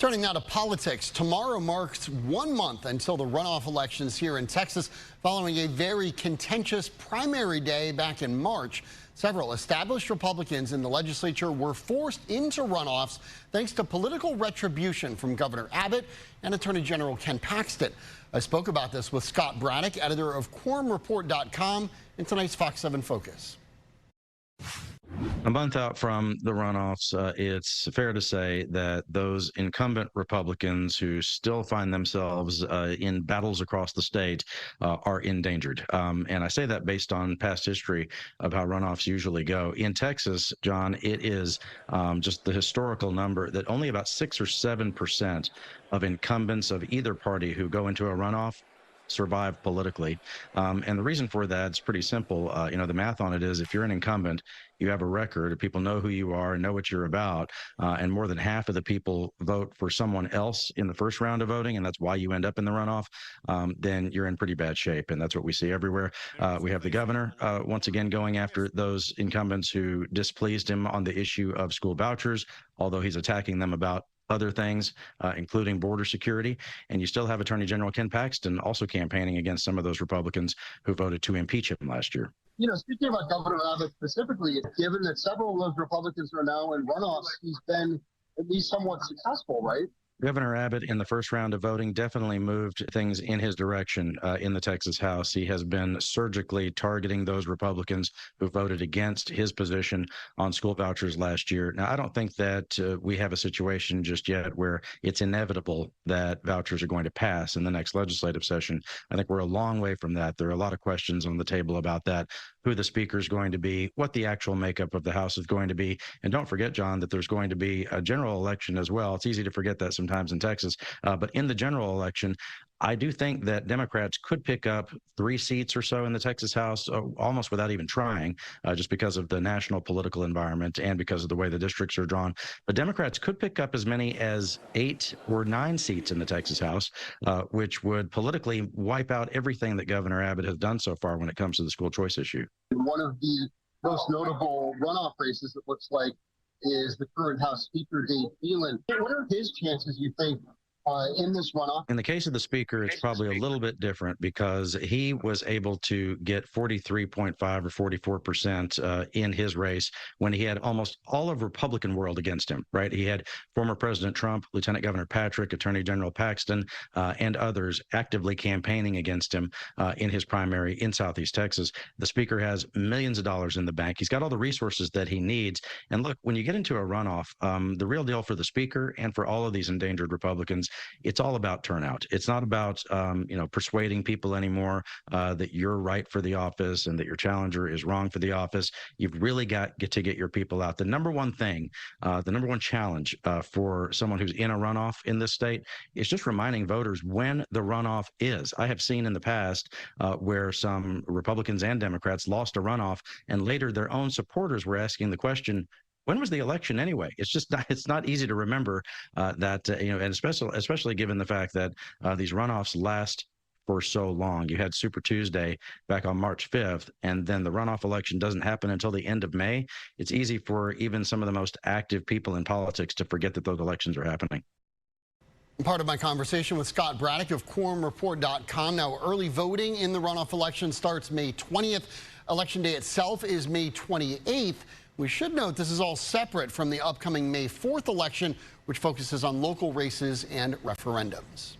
Turning now to politics. Tomorrow marks 1 month until the runoff elections here in Texas, following a very contentious primary day back in March. Several established Republicans in the legislature were forced into runoffs thanks to political retribution from Governor Abbott and Attorney General Ken Paxton. I spoke about this with Scott Braddock, editor of quorumreport.com, in tonight's Fox 7 Focus. A month out from the runoffs, it's fair to say that those incumbent Republicans who still find themselves in battles across the state are endangered. And I say that based on past history of how runoffs usually go. In Texas, John, it is just the historical number that only about 6 or 7% of incumbents of either party who go into a runoff survive politically. And the reason for that is pretty simple. The math on it is if you're an incumbent, you have a record, people know who you are and know what you're about, and more than half of the people vote for someone else in the first round of voting, and that's why you end up in the runoff, then you're in pretty bad shape, and that's what we see everywhere. We have the governor once again going after those incumbents who displeased him on the issue of school vouchers, although he's attacking them about other things, including border security. And you still have Attorney General Ken Paxton also campaigning against some of those Republicans who voted to impeach him last year. Speaking about Governor Abbott specifically, given that several of those Republicans are now in runoffs, he's been at least somewhat successful, right? Governor Abbott in the first round of voting definitely moved things in his direction in the Texas House. He has been surgically targeting those Republicans who voted against his position on school vouchers last year. Now, I don't think that we have a situation just yet where it's inevitable that vouchers are going to pass in the next legislative session. I think we're a long way from that. There are a lot of questions on the table about that, who the speaker is going to be, what the actual makeup of the House is going to be. And don't forget, John, that there's going to be a general election as well. It's easy to forget that sometimes in Texas, but in the general election, I do think that Democrats could pick up 3 seats or so in the Texas House, almost without even trying, just because of the national political environment and because of the way the districts are drawn. But Democrats could pick up as many as 8 or 9 seats in the Texas House, which would politically wipe out everything that Governor Abbott has done so far when it comes to the school choice issue. One of the most notable runoff races, it looks like, is the current House Speaker, Dave Phelan. What are his chances, you think, in this runoff? In the case of the speaker, it's probably a little bit different because he was able to get 43.5 or 44% in his race when he had almost all of Republican world against him, right? He had former President Trump, Lieutenant Governor Patrick, Attorney General Paxton, and others actively campaigning against him in his primary in Southeast Texas. The speaker has millions of dollars in the bank. He's got all the resources that he needs. And look, when you get into a runoff, the real deal for the speaker and for all of these endangered Republicans, it's all about turnout. It's not about, persuading people anymore that you're right for the office and that your challenger is wrong for the office. You've really got to get your people out. The number one thing, the number one challenge for someone who's in a runoff in this state is just reminding voters when the runoff is. I have seen in the past where some Republicans and Democrats lost a runoff and later their own supporters were asking the question, when was the election anyway? It's just not, it's not easy to remember that, and especially given the fact that these runoffs last for so long. You had Super Tuesday back on March 5th, and then the runoff election doesn't happen until the end of May. It's easy for even some of the most active people in politics to forget that those elections are happening. Part of my conversation with Scott Braddock of quorumreport.com. Now, early voting in the runoff election starts May 20th. Election day itself is May 28th. We should note this is all separate from the upcoming May 4th election, which focuses on local races and referendums.